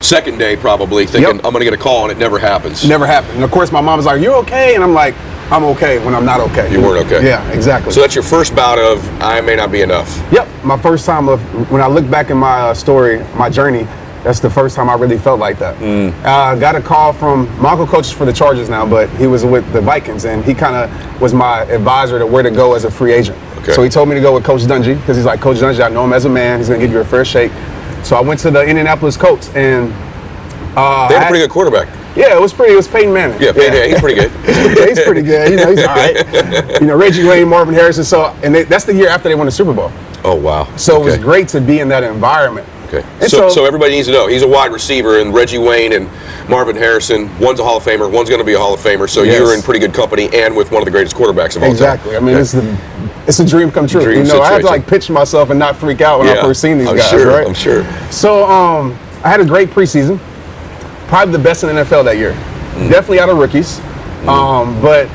second day probably thinking, Yep. I'm going to get a call, and it never happens. Never happened. And of course, my mom was like, "You okay?" And I'm like, "I'm okay when I'm not okay." You weren't okay. Yeah, exactly. So that's your first bout of, I may not be enough. Yep, my first time of, when I look back in my story, my journey, that's the first time I really felt like that. Got a call from, my uncle coaches for the Chargers now, but he was with the Vikings, and he kind of was my advisor to where to go as a free agent. Okay. So he told me to go with Coach Dungy, because he's like, Coach Dungy, I know him as a man, he's going to give you a fair shake. So I went to the Indianapolis Colts, and They had a pretty good quarterback. yeah, it was Peyton Manning. Yeah, he's pretty good. Yeah, he's pretty good. You know, he's all right. You know, Reggie Wayne, Marvin Harrison. So, and that's the year after they won the Super Bowl. Oh, wow. So it was great to be in that environment. Okay. And So everybody needs to know, he's a wide receiver, and Reggie Wayne and Marvin Harrison, one's a Hall of Famer, one's going to be a Hall of Famer, so Yes. you're in pretty good company and with one of the greatest quarterbacks of all Exactly. time. I mean, it's a dream come true. Dream you know, I had to situation. like pitch myself and not freak out when I first seen these guys, right? I'm sure. So I had a great preseason, probably the best in the NFL that year. Definitely out of rookies, but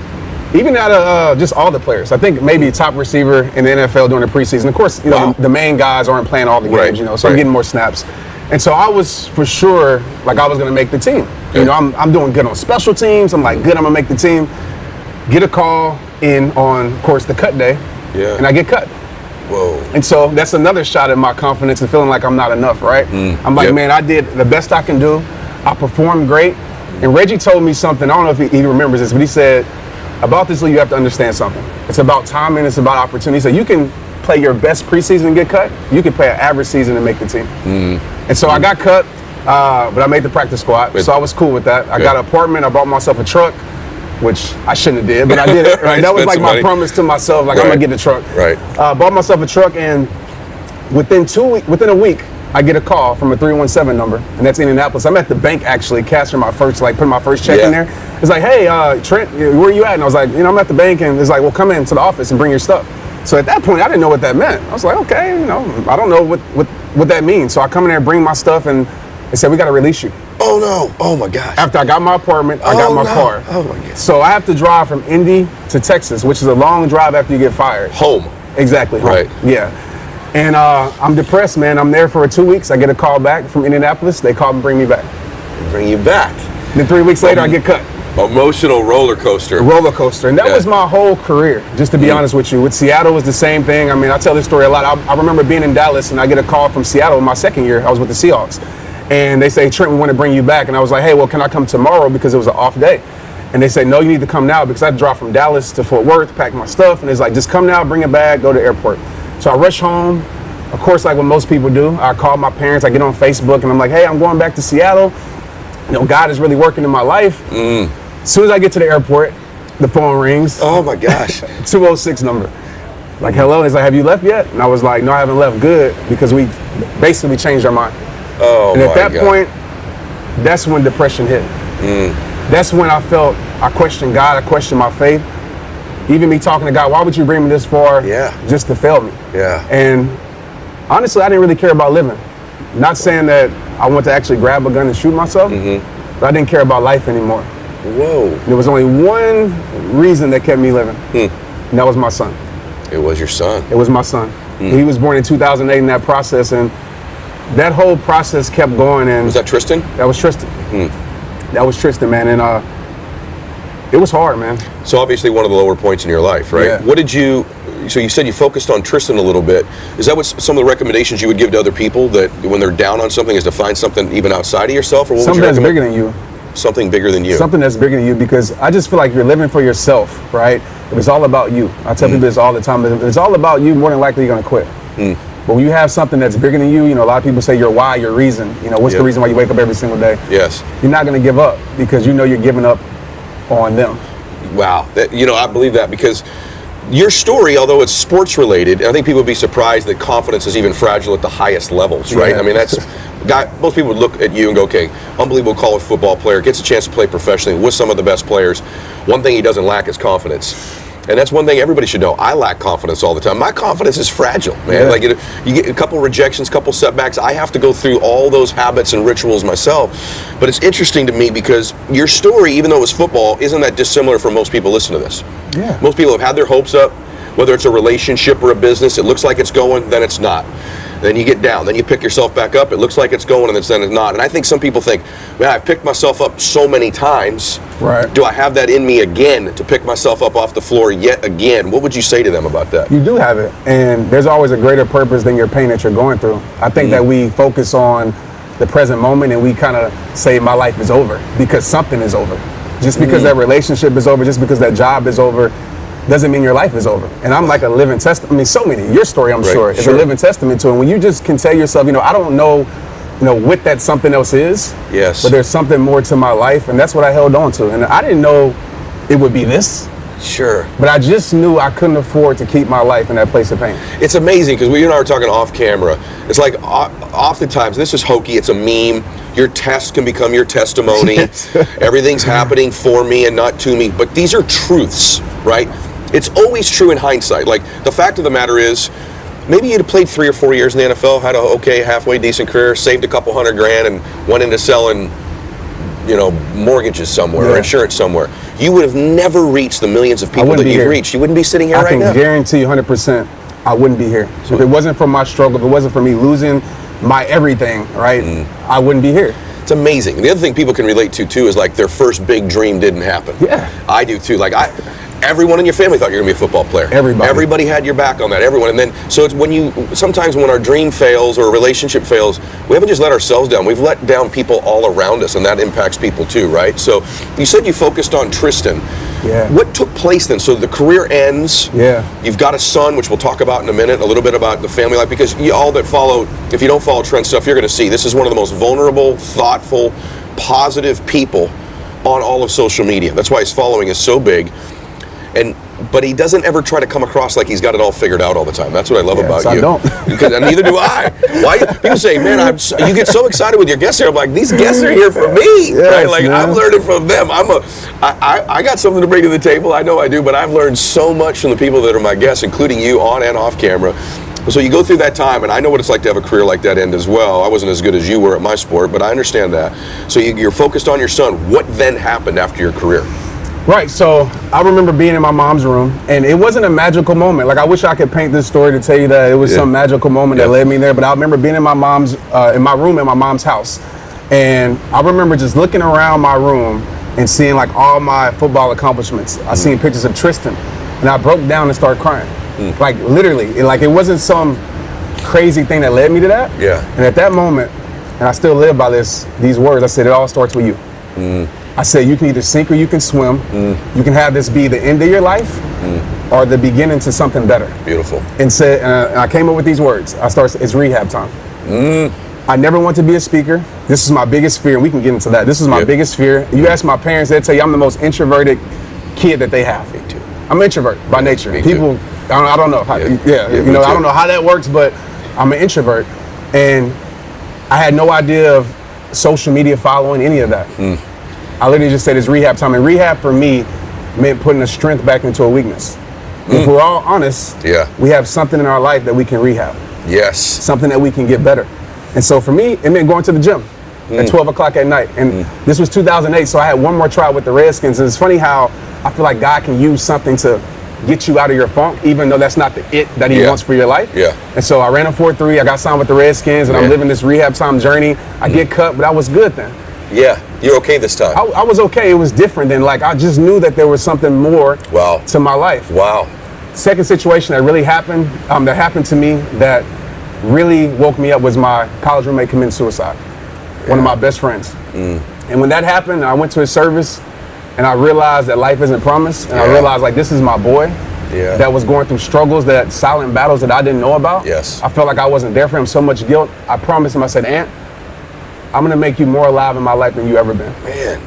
even out of just all the players. I think maybe top receiver in the NFL during the preseason. Of course, you know, the main guys aren't playing all the games, you know, so I'm getting more snaps. And so I was for sure like I was going to make the team. You know, I'm doing good on special teams. I'm like, good, I'm going to make the team. Get a call in on, of course, the cut day, and I get cut. Whoa. And so that's another shot at my confidence and feeling like I'm not enough, right? I'm like, man, I did the best I can do. I performed great. And Reggie told me something, I don't know if he remembers this, but he said, about this league, you have to understand something. It's about timing, it's about opportunity. So you can play your best preseason and get cut. You can play an average season and make the team. And so I got cut, but I made the practice squad. So I was cool with that. I got an apartment, I bought myself a truck, which I shouldn't have did, but I did it. Right? That was like my promise to myself, like I'm gonna get the truck. Bought myself a truck, and within a week, I get a call from a 317 number, and that's Indianapolis. I'm at the bank actually, cashing my first, like putting my first check in there. It's like, hey, Trent, where you at? And I was like, you know, I'm at the bank, and it's like, well, come into the office and bring your stuff. So at that point, I didn't know what that meant. I was like, okay, you know, I don't know what that means. So I come in there, bring my stuff, and they said, we got to release you. Oh no! Oh my gosh! After I got my apartment, I got my car. Oh my God! So I have to drive from Indy to Texas, which is a long drive after you get fired. Home. Exactly. Home. Right. Yeah. And I'm depressed, man. I'm there for 2 weeks. I get a call back from Indianapolis. They call and bring me back. Bring you back. Then 3 weeks later, I get cut. Emotional roller coaster. Roller coaster. And that was my whole career, just to be honest with you. With Seattle, it was the same thing. I mean, I tell this story a lot. I remember being in Dallas, and I get a call from Seattle my second year. I was with the Seahawks. And they say, Trent, we want to bring you back. And I was like, hey, well, can I come tomorrow? Because it was an off day. And they say, no, you need to come now, because I had to drive from Dallas to Fort Worth, pack my stuff. And it's like, just come now, bring it back, go to the airport. So I rush home. Of course, like what most people do, I call my parents, I get on Facebook, and I'm like, hey, I'm going back to Seattle. You know, God is really working in my life. As soon as I get to the airport, the phone rings. Oh my gosh. 206 number. Like, hello. And he's like, have you left yet? And I was like, no, I haven't left. Good, because we basically changed our mind. Oh, and at that point, that's when depression hit. That's when I felt, I questioned God, I questioned my faith. Even me talking to God, why would you bring me this far just to fail me? And honestly, I didn't really care about living. Not saying that I want to actually grab a gun and shoot myself, but I didn't care about life anymore. Whoa. There was only one reason that kept me living, and that was my son. It was your son. It was my son. He was born in 2008 in that process, and that whole process kept going. And was that Tristan? That was Tristan. That was Tristan, man, and it was hard, man. So obviously one of the lower points in your life, right? Yeah. What did you, so you said you focused on Tristan a little bit. Is that what some of the recommendations you would give to other people, that when they're down on something is to find something even outside of yourself? Or what something that's bigger than you. Something bigger than you. Something that's bigger than you, because I just feel like you're living for yourself, right? If it's all about you. I tell people this all the time, but if it's all about you, more than likely you're gonna quit. But when you have something that's bigger than you, you know, a lot of people say your why, your reason. You know, what's the reason why you wake up every single day? Yes. You're not gonna give up, because you know you're giving up on them. Wow. You know, I believe that, because your story, although it's sports related, I think people would be surprised that confidence is even fragile at the highest levels, right? I mean, that's, most people would look at you and go, okay, unbelievable college football player, gets a chance to play professionally with some of the best players. One thing he doesn't lack is confidence. And that's one thing everybody should know. I lack confidence all the time. My confidence is fragile, man. Like, you get a couple rejections, couple setbacks. I have to go through all those habits and rituals myself. But it's interesting to me, because your story, even though it was football, isn't that dissimilar from most people listen to this. Most people have had their hopes up, whether it's a relationship or a business. It looks like it's going, then it's not. Then you get down. Then you pick yourself back up. It looks like it's going, and then it's not. And I think some people think, man, I've picked myself up so many times. Right. Do I have that in me again to pick myself up off the floor yet again? What would you say to them about that? You do have it. And there's always a greater purpose than your pain that you're going through. I think that we focus on the present moment and we kind of say my life is over because something is over. Just because that relationship is over, just because that job is over, doesn't mean your life is over. And I'm like a living testament. I mean, so many. Your story, I'm sure, is a living testament to it. When you just can tell yourself, I don't know, what that something else is. Yes. But there's something more to my life, and that's what I held on to. And I didn't know it would be this. Sure. But I just knew I couldn't afford to keep my life in that place of pain. It's amazing because you and I were talking off camera. It's like oftentimes, this is hokey, it's a meme. Your test can become your testimony. Everything's happening for me and not to me. But these are truths, right? It's always true in hindsight. Like, the fact of the matter is, maybe you'd have played 3 or 4 years in the NFL, had a halfway decent career, saved a couple $100,000 and went into selling, mortgages somewhere or insurance somewhere. You would have never reached the millions of people that you've reached. You wouldn't be sitting here right now. I can guarantee you 100% I wouldn't be here. So if it wasn't for my struggle, if it wasn't for me losing my everything, right, I wouldn't be here. It's amazing. The other thing people can relate to too is like their first big dream didn't happen. Yeah. I do too. Like everyone in your family thought you were gonna be a football player. Everybody had your back on that. Everyone. And then so it's sometimes when our dream fails or a relationship fails, we haven't just let ourselves down. We've let down people all around us, and that impacts people too, right? So you said you focused on Tristan. Yeah. What took place then? So the career ends. Yeah. You've got a son, which we'll talk about in a minute, a little bit about the family life, because all that follow, if you don't follow Trent stuff, you're going to see this is one of the most vulnerable, thoughtful, positive people on all of social media. That's why his following is so big. But he doesn't ever try to come across like he's got it all figured out all the time. That's what I love about you. I don't. Because and neither do I. Why people say, man, you get so excited with your guests here. I'm like, these guests are here for me, right? Like, man. I'm learning from them. I got something to bring to the table. I know I do, but I've learned so much from the people that are my guests, including you on and off camera. So you go through that time, and I know what it's like to have a career like that end as well. I wasn't as good as you were at my sport, but I understand that. So you're focused on your son. What then happened after your career? Right, so I remember being in my mom's room, and it wasn't a magical moment. Like, I wish I could paint this story to tell you that it was some magical moment that led me there, but I remember being in my mom's, in my room in my mom's house, and I remember just looking around my room and seeing like all my football accomplishments. I seen pictures of Tristan, and I broke down and started crying. Like, literally, it wasn't some crazy thing that led me to that. Yeah. And at that moment, and I still live by these words, I said, it all starts with you. I said, you can either sink or you can swim. You can have this be the end of your life or the beginning to something better. Beautiful. And I came up with these words. It's rehab time. I never want to be a speaker. This is my biggest fear, and we can get into that. This is my biggest fear. You ask my parents, they'll tell you I'm the most introverted kid that they have. Me too. I'm an introvert by nature. Me People, too. I don't know how, I don't know how that works, but I'm an introvert. And I had no idea of social media following, any of that. I literally just said it's rehab time. And rehab for me meant putting a strength back into a weakness. If we're all honest, we have something in our life that we can rehab. Yes. Something that we can get better. And so for me, it meant going to the gym at 12 o'clock at night. And this was 2008, so I had one more try with the Redskins. And it's funny how I feel like God can use something to get you out of your funk, even though that's not the it that he wants for your life. And so I ran a 4.3, I got signed with the Redskins, and I'm living this rehab time journey. I get cut, but I was good then. Yeah, you're okay this time. I was okay. It was different than, I just knew that there was something more to my life. Wow. Second situation that really happened, that happened to me that really woke me up was my college roommate committing suicide. One of my best friends. And when that happened, I went to his service, and I realized that life isn't promised. And I realized, this is my boy that was going through struggles, silent battles that I didn't know about. Yes. I felt like I wasn't there for him, so much guilt. I promised him, I said, Aunt, I'm gonna make you more alive in my life than you ever been. Man.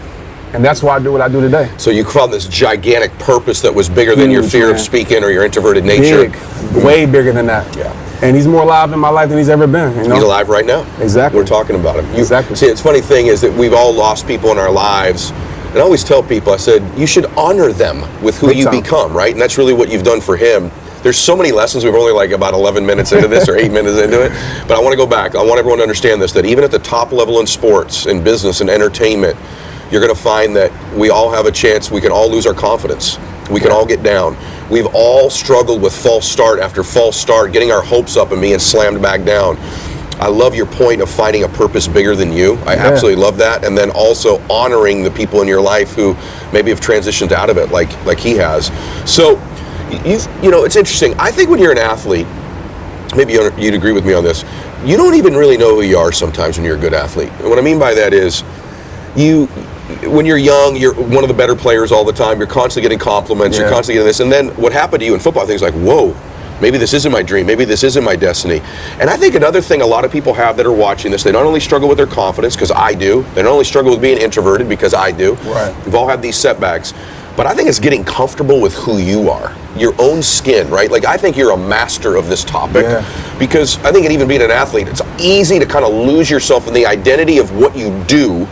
And that's why I do what I do today. So you found this gigantic purpose that was bigger than your fear of speaking or your introverted nature. Big, way bigger than that. Yeah. And he's more alive in my life than he's ever been. He's alive right now. Exactly. We're talking about him. Exactly. See, it's funny thing is that we've all lost people in our lives. And I always tell people, I said, you should honor them with who you become, right? And that's really what you've done for him. There's so many lessons. We've only about 11 minutes into this or 8 minutes into it. But I want to go back. I want everyone to understand this, that even at the top level in sports and business and entertainment, you're going to find that we all have a chance. We can all lose our confidence. We can all get down. We've all struggled with false start after false start, getting our hopes up and being slammed back down. I love your point of finding a purpose bigger than you. I absolutely love that. And then also honoring the people in your life who maybe have transitioned out of it like he has. So, you know, it's interesting. I think when you're an athlete, maybe you'd agree with me on this, you don't even really know who you are sometimes when you're a good athlete. And what I mean by that is, when you're young, you're one of the better players all the time. You're constantly getting compliments. You're constantly getting this. And then what happened to you in football, things like, whoa, maybe this isn't my dream. Maybe this isn't my destiny. And I think another thing a lot of people have that are watching this, they not only struggle with their confidence, because I do. They not only struggle with being introverted, because I do. Right. We've all had these setbacks. But I think it's getting comfortable with who you are, your own skin, right? Like, I think you're a master of this topic, because I think even being an athlete, it's easy to kind of lose yourself in the identity of what you do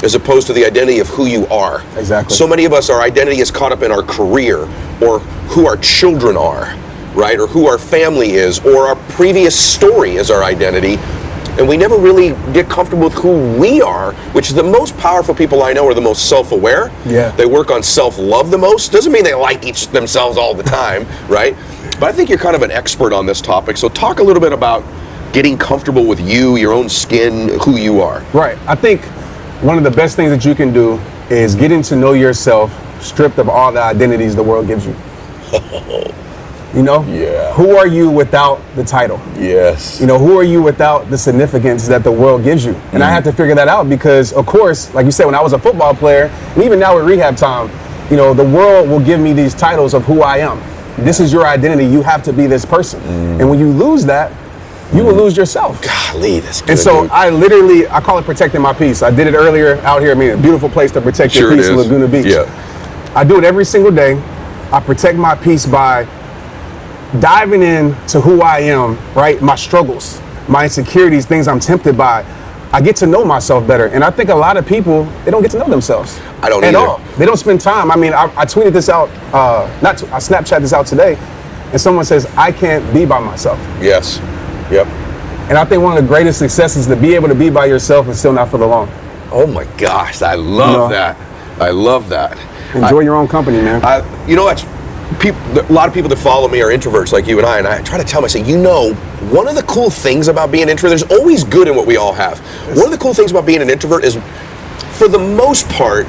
as opposed to the identity of who you are. Exactly. So many of us, our identity is caught up in our career or who our children are, right? Or who our family is, or our previous story is our identity. And we never really get comfortable with who we are, which is the most powerful people I know are the most self-aware. Yeah. They work on self-love the most. Doesn't mean they like themselves all the time, right? But I think you're kind of an expert on this topic. So talk a little bit about getting comfortable with you, your own skin, who you are. Right. I think one of the best things that you can do is getting to know yourself, stripped of all the identities the world gives you. You know? Yeah. Who are you without the title? Yes. You know, who are you without the significance that the world gives you? And I had to figure that out because, of course, like you said, when I was a football player, and even now at rehab time, you know, the world will give me these titles of who I am. This is your identity. You have to be this person. And when you lose that, you will lose yourself. Golly, that's good. And so dude. I call it protecting my peace. I did it earlier out here. I mean, a beautiful place to protect your peace in Laguna Beach. Yeah. I do it every single day. I protect my peace by diving into who I am, right? My struggles, my insecurities, things I'm tempted by. I get to know myself better. And I think a lot of people, they don't get to know themselves. I don't at either. all. They don't spend time. I mean, I tweeted this out, I Snapchat this out today, and someone says, I can't be by myself. Yes. Yep. And I think one of the greatest successes is to be able to be by yourself and still not feel alone. Oh my gosh, I love that. I love that. Enjoy your own company, man. You know, that's a lot of people that follow me are introverts like you and I try to tell them, I say, you know, one of the cool things about being an introvert, there's always good in what we all have. One of the cool things about being an introvert is, for the most part,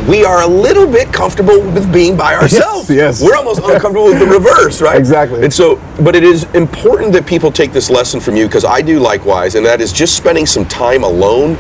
we are a little bit comfortable with being by ourselves. Yes. We're almost uncomfortable with the reverse, right? Exactly. And so, but it is important that people take this lesson from you, because I do likewise, and that is just spending some time alone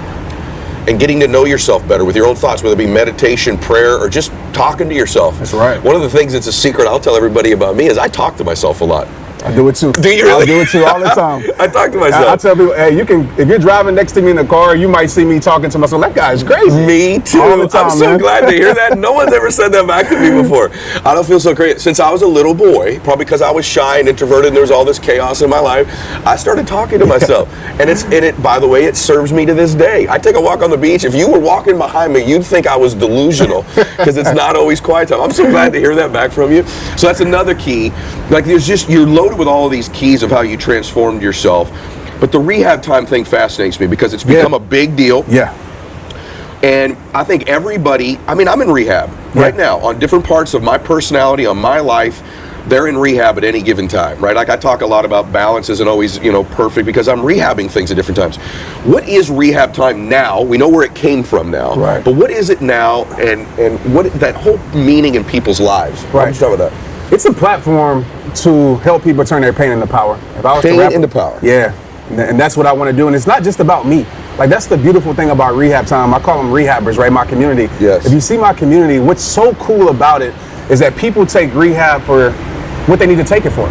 and getting to know yourself better with your own thoughts, whether it be meditation, prayer, or just talking to yourself. That's right. One of the things that's a secret I'll tell everybody about me is I talk to myself a lot. I do it too. Do you really? I do it too all the time. I talk to myself. I tell people, hey, if you're driving next to me in the car, you might see me talking to myself. That guy's crazy. Me too. All the time, I'm so man. glad to hear that. No one's ever said that back to me before. I don't feel so great. Since I was a little boy, probably because I was shy and introverted and there was all this chaos in my life, I started talking to myself. And by the way, it serves me to this day. I take a walk on the beach. If you were walking behind me, you'd think I was delusional, because it's not always quiet time. I'm so glad to hear that back from you. So that's another key. Like, you're loaded with all of these keys of how you transformed yourself. But the rehab time thing fascinates me because it's become a big deal. Yeah. And I think everybody, I mean, I'm in rehab right now on different parts of my personality, on my life. They're in rehab at any given time, right? Like, I talk a lot about balance isn't always, perfect, because I'm rehabbing things at different times. What is rehab time now? We know where it came from now. Right. But what is it now, and what that whole meaning in people's lives? Right. Let's start with that. It's a platform to help people turn their pain into power. If I was Pain to rap into power. Yeah. And that's what I want to do. And it's not just about me. Like, that's the beautiful thing about rehab time. I call them rehabbers, right? My community. Yes. If you see my community, what's so cool about it is that people take rehab for what they need to take it for.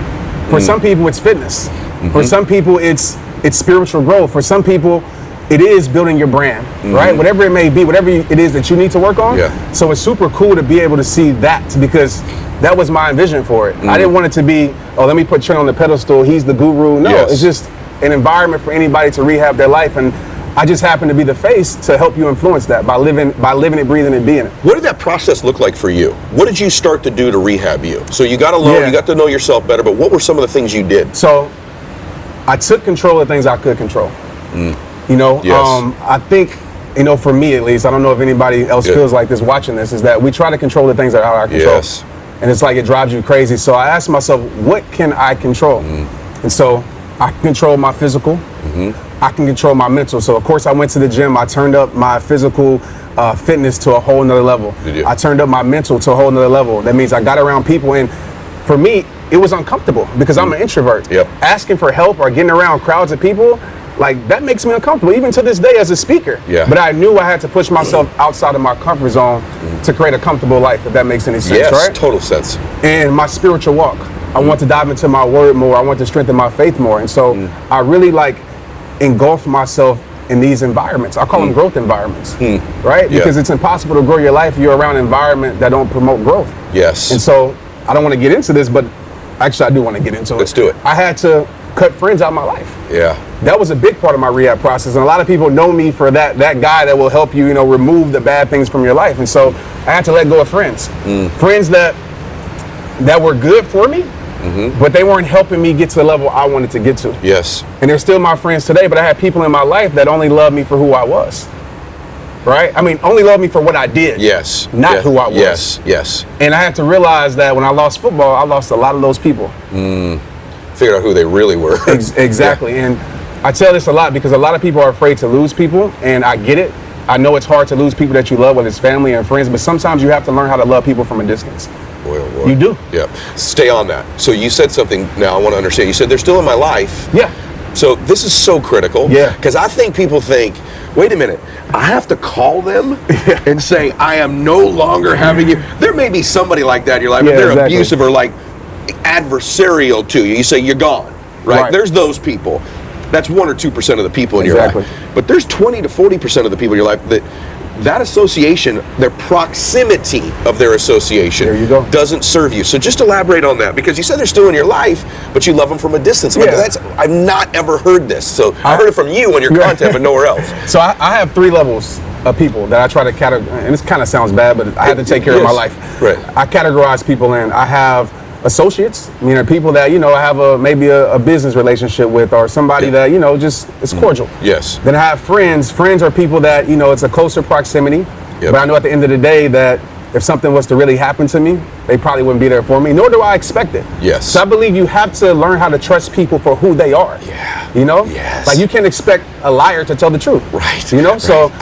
For some people, it's fitness. For some people, it's spiritual growth. For some people, it is building your brand, right? Whatever it may be, whatever it is that you need to work on. Yeah. So it's super cool to be able to see that, because that was my vision for it. I didn't want it to be, oh, let me put Trent on the pedestal, he's the guru. No, it's just an environment for anybody to rehab their life. And I just happen to be the face to help you influence that by living it, breathing it, being it. What did that process look like for you? What did you start to do to rehab you? So you got alone, you got to know yourself better, but what were some of the things you did? So I took control of things I could control. I think, for me at least, I don't know if anybody else feels like this watching this, is that we try to control the things that are out of our control. Yes. and it's like it drives you crazy. So I asked myself, what can I control? And so I can control my physical. I can control my mental. So of course I went to the gym. I turned up my physical fitness to a whole nother level. I turned up my mental to a whole nother level. That means I got around people, and for me, it was uncomfortable because I'm an introvert. Asking for help or getting around crowds of people, like that makes me uncomfortable, even to this day as a speaker. But I knew I had to push myself outside of my comfort zone to create a comfortable life, if that makes any sense, right? Total sense. And my spiritual walk. I want to dive into my word more. I want to strengthen my faith more. And so I really like engulf myself in these environments. I call them growth environments, right? Because it's impossible to grow your life if you're around an environment that don't promote growth. And so I don't want to get into this, but actually I do want to get into it. Let's do it. I had to cut friends out of my life. That was a big part of my rehab process. And a lot of people know me for that guy that will help you, remove the bad things from your life. And so I had to let go of friends. Friends that were good for me, but they weren't helping me get to the level I wanted to get to. And they're still my friends today, but I had people in my life that only loved me for who I was. Right? I mean, only loved me for what I did. Not who I was. And I had to realize that when I lost football, I lost a lot of those people. Figure out who they really were. Exactly. And I tell this a lot because a lot of people are afraid to lose people, and I get it. I know it's hard to lose people that you love, whether it's family and friends, but sometimes you have to learn how to love people from a distance. Boy. You do. Stay on that. So you said something now I want to understand. You said they're still in my life. So this is so critical. Because I think people think, wait a minute, I have to call them and say, I am no longer having you. There may be somebody like that in your life, but they're abusive or like adversarial to you. You say you're gone, right? There's those people. That's 1 or 2% of the people in your life. But there's 20 to 40% of the people in your life that association, their proximity of their association doesn't serve you. So just elaborate on that, because you said they're still in your life, but you love them from a distance. I've not ever heard this. So I heard it from you on your content, but nowhere else. So I have 3 levels of people that I try to categorize, and this kind of sounds bad, but I had to take care of my life. I categorize people in. I have associates, people that, I have maybe a business relationship with, or somebody that, just is cordial. Then I have friends. Friends are people that, it's a closer proximity, but I know at the end of the day that if something was to really happen to me, they probably wouldn't be there for me, nor do I expect it. So I believe you have to learn how to trust people for who they are. Like you can't expect a liar to tell the truth. So,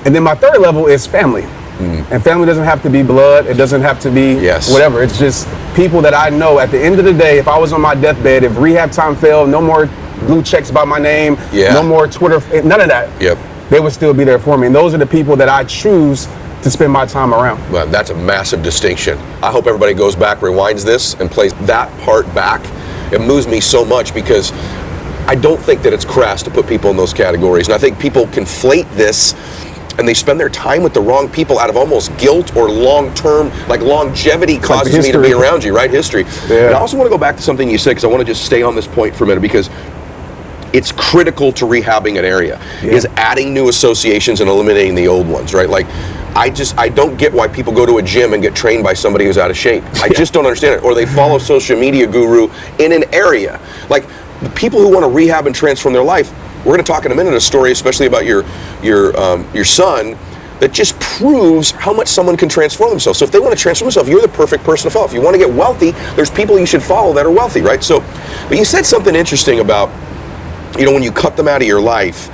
and then my 3rd level is family. And family doesn't have to be blood. It doesn't have to be whatever. It's just people that I know at the end of the day, if I was on my deathbed, if rehab time failed, no more blue checks by my name, no more Twitter, none of that. They would still be there for me. And those are the people that I choose to spend my time around. Well, that's a massive distinction. I hope everybody goes back, rewinds this, and plays that part back. It moves me so much because I don't think that it's crass to put people in those categories. And I think people conflate this, and they spend their time with the wrong people out of almost guilt or long-term, like longevity causes me to be around you, right? History. And I also want to go back to something you said, because I want to just stay on this point for a minute, because it's critical to rehabbing an area, is adding new associations and eliminating the old ones, right? Like, I don't get why people go to a gym and get trained by somebody who's out of shape. I just don't understand it. Or they follow social media guru in an area. Like, the people who want to rehab and transform their life, we're going to talk in a minute a story, especially about your son, that just proves how much someone can transform themselves. So if they want to transform themselves, you're the perfect person to follow. If you want to get wealthy, there's people you should follow that are wealthy, right? So, but you said something interesting about, when you cut them out of your life.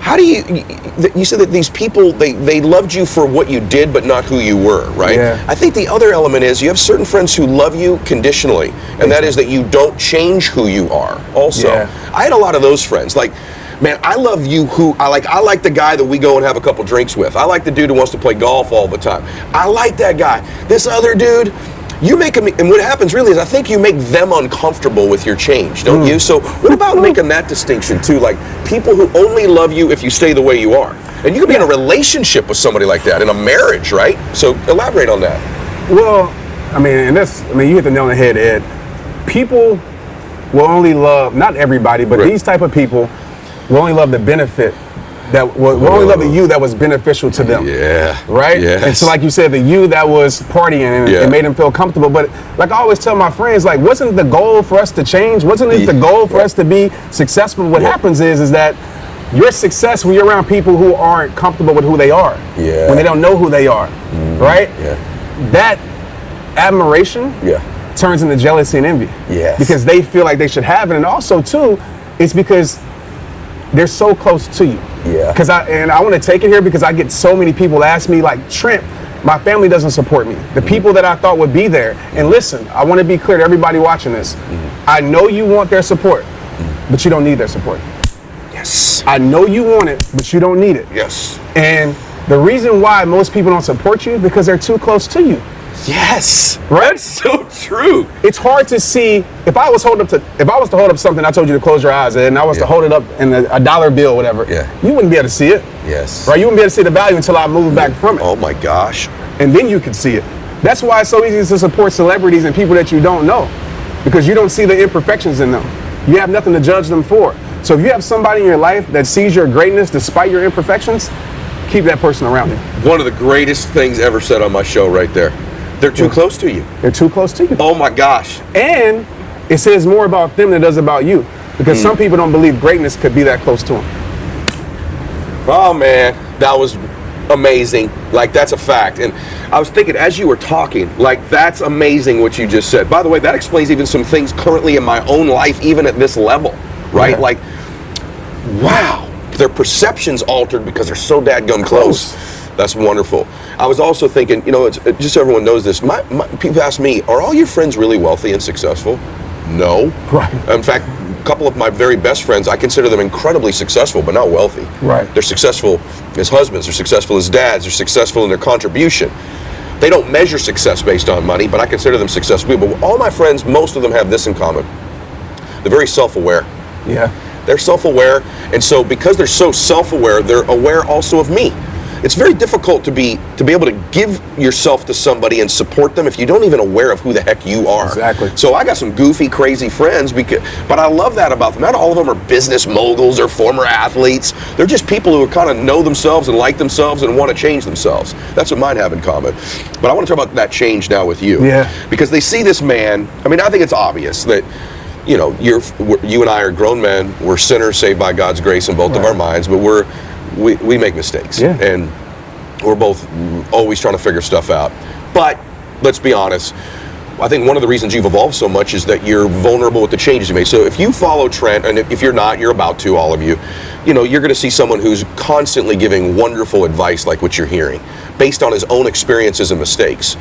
How do you said that these people, they loved you for what you did, but not who you were, right? I think the other element is you have certain friends who love you conditionally, and that is that you don't change who you are also. I had a lot of those friends. Like, man, I love you I like the guy that we go and have a couple drinks with. I like the dude who wants to play golf all the time. I like that guy. This other dude, you make him, and what happens really is I think you make them uncomfortable with your change, don't you? So what about making that distinction too? Like, people who only love you if you stay the way you are. And you can be in a relationship with somebody like that, in a marriage, right? So elaborate on that. Well, you hit the nail on the head, Ed. People will only love, not everybody, but these type of people will only love the benefit that will only love the you that was beneficial to them. Right? And so, like you said, the you that was partying and it made them feel comfortable. But like I always tell my friends, like, wasn't the goal for us to change? Wasn't it the goal for us to be successful? What happens is that your success when you're around people who aren't comfortable with who they are, when they don't know who they are, right? That admiration turns into jealousy and envy. Yes. Because they feel like they should have it. And also, too, it's because they're so close to you. Yeah. And I want to take it here because I get so many people ask me, like, Trent, my family doesn't support me. The people that I thought would be there. And listen, I want to be clear to everybody watching this. I know you want their support, but you don't need their support. Yes. I know you want it, but you don't need it. Yes. And the reason why most people don't support you because they're too close to you. Yes. Right? That's so true. It's hard to see if I was to hold up something I told you to close your eyes and I was to hold it up in a dollar bill, whatever. Yeah. You wouldn't be able to see it. Yes. Right? You wouldn't be able to see the value until I moved back from it. Oh my gosh. And then you could see it. That's why it's so easy to support celebrities and people that you don't know, because you don't see the imperfections in them. You have nothing to judge them for. So if you have somebody in your life that sees your greatness despite your imperfections, keep that person around you. One of the greatest things ever said on my show right there. They're too close to you. They're too close to you. Oh my gosh. And it says more about them than it does about you, because some people don't believe greatness could be that close to them. Oh man, that was amazing. Like, that's a fact. And I was thinking as you were talking, like, that's amazing what you just said. By the way, that explains even some things currently in my own life, even at this level, right? Like, wow, their perception's altered because they're so dadgum close. That's wonderful. I was also thinking, you know, just so everyone knows this, people ask me, are all your friends really wealthy and successful? No. Right. In fact, a couple of my very best friends, I consider them incredibly successful, but not wealthy. Right. They're successful as husbands, they're successful as dads, they're successful in their contribution. They don't measure success based on money, but I consider them successful people. But all my friends, most of them have this in common. They're very self-aware. Yeah. They're self-aware, and so because they're so self-aware, they're aware also of me. It's very difficult to be able to give yourself to somebody and support them if you don't even aware of who the heck you are. Exactly. So I got some goofy, crazy friends, but I love that about them. Not all of them are business moguls or former athletes. They're just people who kind of know themselves and like themselves and want to change themselves. That's what mine have in common. But I want to talk about that change now with you. Yeah. Because they see this man. I mean, I think it's obvious that, you know, you and I are grown men. We're sinners saved by God's grace in both of our minds, but we make mistakes, and we're both always trying to figure stuff out. But let's be honest, I think one of the reasons you've evolved so much is that you're vulnerable with the changes you made. So if you follow Trent, and if you're not, you're about to, all of you, you know, you're going to see someone who's constantly giving wonderful advice like what you're hearing, based on his own experiences and mistakes.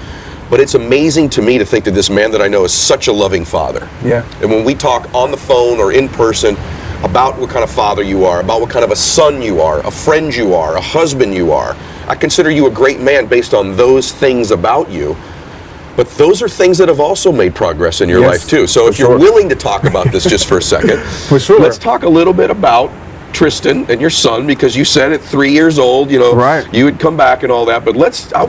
But it's amazing to me to think that this man that I know is such a loving father. Yeah. And when we talk on the phone or in person about what kind of father you are, about what kind of a son you are, a friend you are, a husband you are, I consider you a great man based on those things about you. But those are things that have also made progress in your life too. So if you're willing to talk about this just for a second, let's talk a little bit about Tristan and your son, because you said at 3 years old, you know, you would come back and all that. But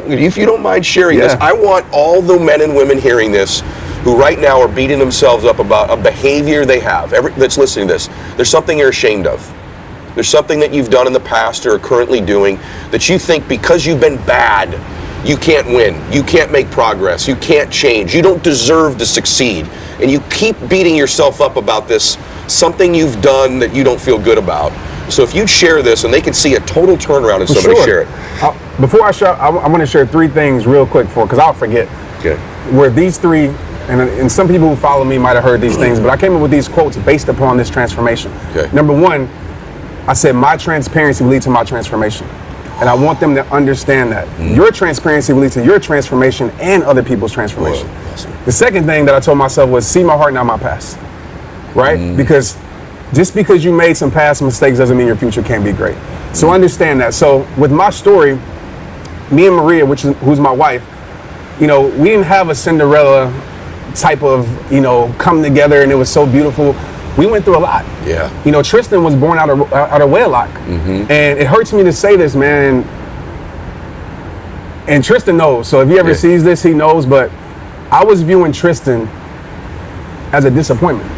if you don't mind sharing this, I want all the men and women hearing this who right now are beating themselves up about a behavior they have, that's listening to this. There's something you're ashamed of. There's something that you've done in the past or are currently doing that you think because you've been bad, you can't win, you can't make progress, you can't change, you don't deserve to succeed. And you keep beating yourself up about this, something you've done that you don't feel good about. So if you'd share this, and they can see a total turnaround in somebody share it. Before I share, I'm going to share 3 things real quick because I'll forget. Okay. Where these 3, and some people who follow me might have heard these things, but I came up with these quotes based upon this transformation. Okay. Number 1, I said my transparency will lead to my transformation. And I want them to understand that. Your transparency will lead to your transformation and other people's transformation. Awesome. The second thing that I told myself was see my heart, not my past. Right? Because just because you made some past mistakes doesn't mean your future can't be great. So understand that. So with my story, me and Maria, who's my wife, you know, we didn't have a Cinderella type of, you know, come together and it was so beautiful. We went through a lot. Yeah. You know, Tristan was born out of wedlock. And it hurts me to say this, man. And Tristan knows. So if he ever sees this, he knows. But I was viewing Tristan as a disappointment.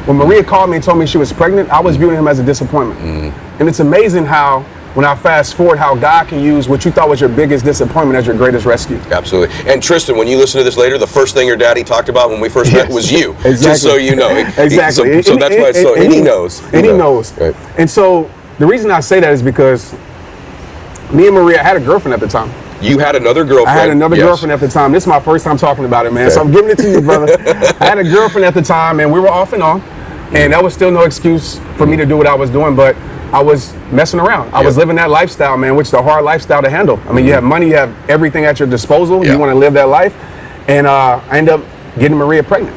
When Maria called me and told me she was pregnant, I was viewing him as a disappointment. And it's amazing how, when I fast forward, how God can use what you thought was your biggest disappointment as your greatest rescue. Absolutely. And Tristan, when you listen to this later, the first thing your daddy talked about when we first met was you. Exactly. Just so you know. Exactly. So that's why it's so, and he knows. And he knows. Right. And so the reason I say that is because me and Maria, I had a girlfriend at the time. You had another girlfriend. I had another girlfriend at the time. This is my first time talking about it, man. Okay. So I'm giving it to you, brother. I had a girlfriend at the time, and we were off and on. And that was still no excuse for me to do what I was doing, but I was messing around. I was living that lifestyle, man, which is a hard lifestyle to handle. I mean, you have money, you have everything at your disposal. You want to live that life. And I ended up getting Maria pregnant.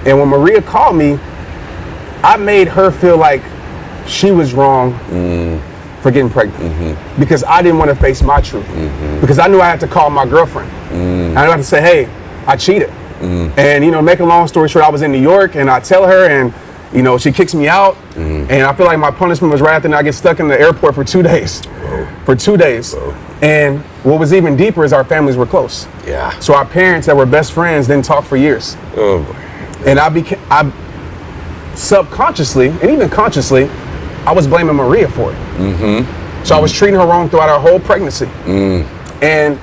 And when Maria called me, I made her feel like she was wrong for getting pregnant because I didn't want to face my truth. Because I knew I had to call my girlfriend. I had to say, hey, I cheated. And, you know, make a long story short, I was in New York and I tell her, and you know, she kicks me out, and I feel like my punishment was right after I get stuck in the airport for 2 days. For 2 days. And what was even deeper is our families were close. Yeah. So our parents that were best friends didn't talk for years. Oh boy. And I subconsciously and even consciously, I was blaming Maria for it. So I was treating her wrong throughout our whole pregnancy. And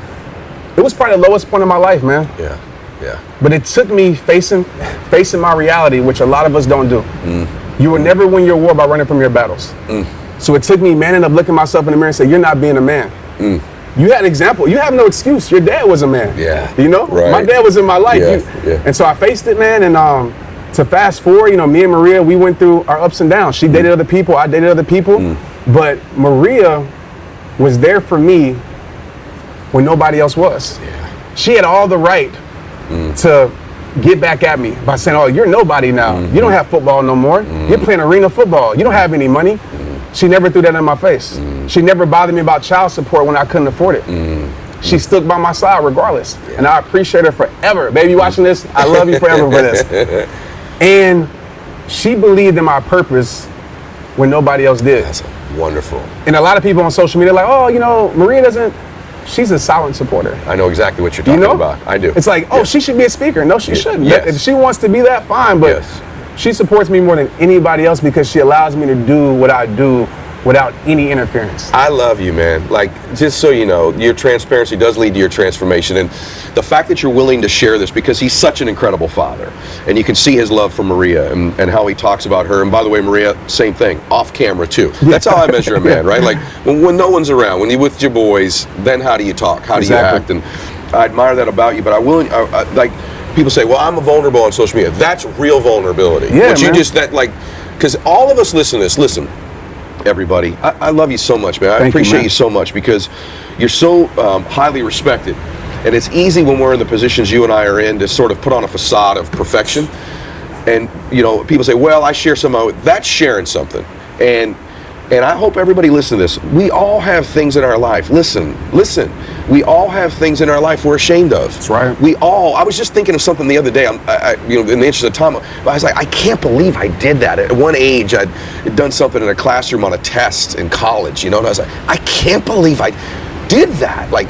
it was probably the lowest point of my life, man. Yeah. Yeah. But it took me facing my reality, which a lot of us don't do. You will never win your war by running from your battles. So it took me manning up, looking myself in the mirror and say, you're not being a man. You had an example. You have no excuse. Your dad was a man. Yeah. You know? Right. My dad was in my life. Yeah. And so I faced it, man. And to fast forward, you know, me and Maria, we went through our ups and downs. She dated other people. I dated other people. But Maria was there for me when nobody else was. Yeah. She had all the right to get back at me by saying, oh, you're nobody now. You don't have football no more. You're playing arena football. You don't have any money. She never threw that in my face. She never bothered me about child support when I couldn't afford it. She stuck by my side regardless. And I appreciate her forever. Baby, watching this, I love you forever for this. And she believed in my purpose when nobody else did. That's wonderful. And a lot of people on social media are like, oh, you know, Maria doesn't, she's a silent supporter. I know exactly what you're talking about. I do. It's like, oh, she should be a speaker. No, she shouldn't. Yes. If she wants to be that, fine. But she supports me more than anybody else because she allows me to do what I do without any interference. I love you, man. Like, just so you know, your transparency does lead to your transformation. And the fact that you're willing to share this, because he's such an incredible father. And you can see his love for Maria and how he talks about her. And by the way, Maria, same thing, off camera too. That's how I measure a man, right? Like, when no one's around, when you're with your boys, then how do you talk? How do you act? And I admire that about you, but like, people say, well, I'm vulnerable on social media. That's real vulnerability. Yeah, But you just, because all of us listen to this, listen, everybody, I love you so much, man. I appreciate you so much because you're so highly respected. And it's easy when we're in the positions you and I are in to sort of put on a facade of perfection. And, you know, people say, well, I share some of it. That's sharing something. And I hope everybody listen to this. We all have things in our life. Listen. We all have things in our life we're ashamed of. That's right. I was just thinking of something the other day. You know, in the interest of time, I was like, I can't believe I did that. At one age, I'd done something in a classroom on a test in college, you know, and I was like, I can't believe I did that. Like,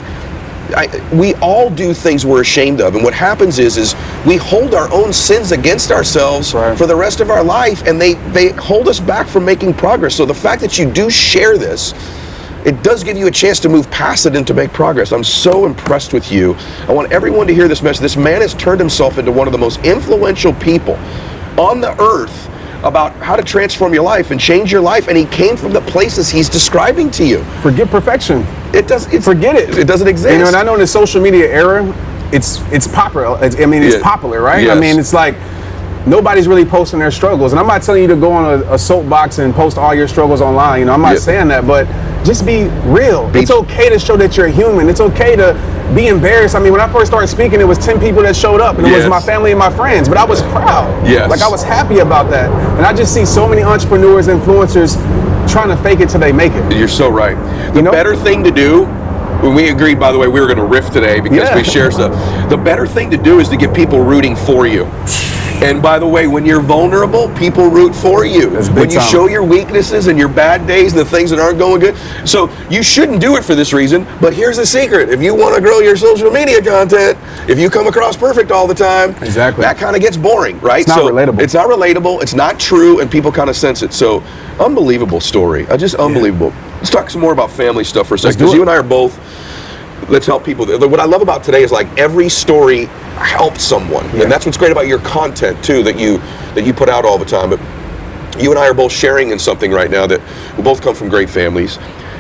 we all do things we're ashamed of, and what happens is we hold our own sins against ourselves for the rest of our life, and they hold us back from making progress. So the fact that you do share this, it does give you a chance to move past it and to make progress. I'm so impressed with you. I want everyone to hear this message. This man has turned himself into one of the most influential people on the earth about how to transform your life and change your life, and he came from the places he's describing to you. Forget perfection. Forget it. It doesn't exist. You know, and I know in the social media era, it's popular. It's popular, right? Yes. I mean, it's like nobody's really posting their struggles. And I'm not telling you to go on a soapbox and post all your struggles online. You know, I'm not saying that, but just be real. It's okay to show that you're human. It's okay to be embarrassed. I mean, when I first started speaking, it was 10 people that showed up, and it was my family and my friends, but I was proud. Like, I was happy about that. And I just see so many entrepreneurs, influencers trying to fake it till they make it. You're so right. The better thing to do, when we agreed, by the way, we were going to riff today because we share stuff. The better thing to do is to get people rooting for you. And by the way, when you're vulnerable, people root for you. When you show your weaknesses and your bad days and the things that aren't going good. So you shouldn't do it for this reason, but here's the secret. If you want to grow your social media content, if you come across perfect all the time, that kind of gets boring, right? It's not relatable. It's not relatable, it's not true, and people kind of sense it. So, unbelievable story. Just unbelievable. Let's talk some more about family stuff for a second, because you and I are both, let's help people. What I love about today is like every story helped someone, and that's what's great about your content too, that you put out all the time. But you and I are both sharing in something right now that we both come from great families,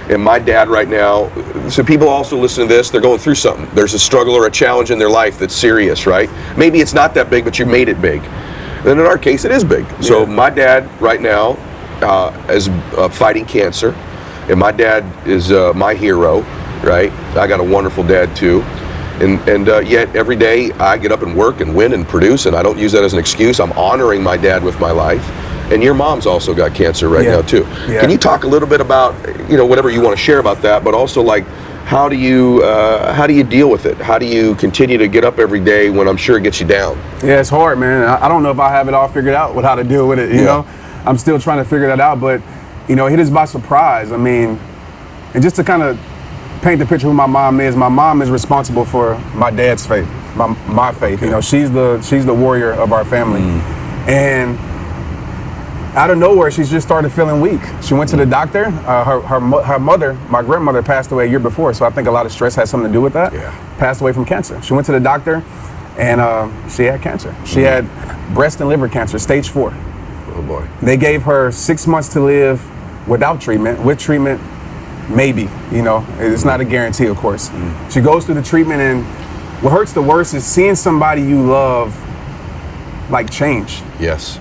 And my dad right now, so people also listen to this, they're going through something. There's a struggle or a challenge in their life that's serious, right? Maybe it's not that big, but you made it big. And in our case, it is big. So my dad right now is fighting cancer, and my dad is my hero, right? I got a wonderful dad too. And yet every day I get up and work and win and produce, and I don't use that as an excuse. I'm honoring my dad with my life. And your mom's also got cancer right now too. Yeah. Can you talk a little bit about, whatever you want to share about that, but also like, how do you deal with it? How do you continue to get up every day when I'm sure it gets you down? Yeah, it's hard, man. I don't know if I have it all figured out with how to deal with it. You know, I'm still trying to figure that out, but it hit us by surprise. I mean, and just to kind of paint the picture of who my mom is responsible for my dad's faith, my faith. She's the warrior of our family, and out of nowhere, she's just started feeling weak. She went to the doctor. Her mother, my grandmother, passed away a year before, so I think a lot of stress had something to do with that. Passed away from cancer. She went to the doctor, and she had cancer. She had breast and liver cancer, stage 4. Oh boy. They gave her 6 months to live without treatment. With treatment, maybe. It's not a guarantee, of course. She goes through the treatment, and what hurts the worst is seeing somebody you love like change. Yes.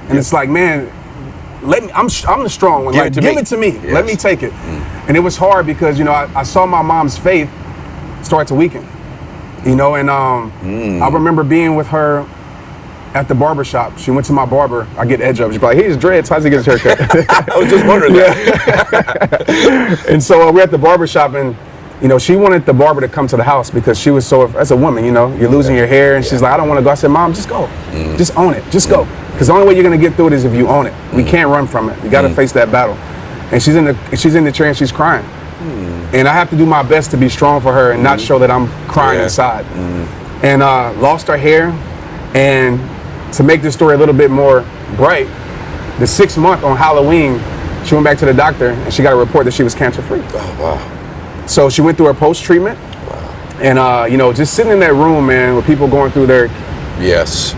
And it's like, man, I'm the strong one. Give it to me. Yes. Let me take it. And it was hard because I saw my mom's faith start to weaken. And I remember being with her at the barber shop. She went to my barber. I get edge up. She's like, "Here's dreads. How's he get his haircut?" I was just wondering that. And so we're at the barber shop, and she wanted the barber to come to the house because she was so, as a woman, you're losing your hair, and she's like, "I don't want to go." I said, "Mom, just go. Just own it. Just go." Because the only way you're going to get through it is if you own it. We can't run from it. You got to face that battle. And she's in the chair and she's crying. And I have to do my best to be strong for her and not show that I'm crying inside. And lost her hair. And to make this story a little bit more bright, the 6th month on Halloween, she went back to the doctor and she got a report that she was cancer-free. Oh, wow. So she went through her post-treatment. Wow. And, just sitting in that room, man, with people going through their... Yes.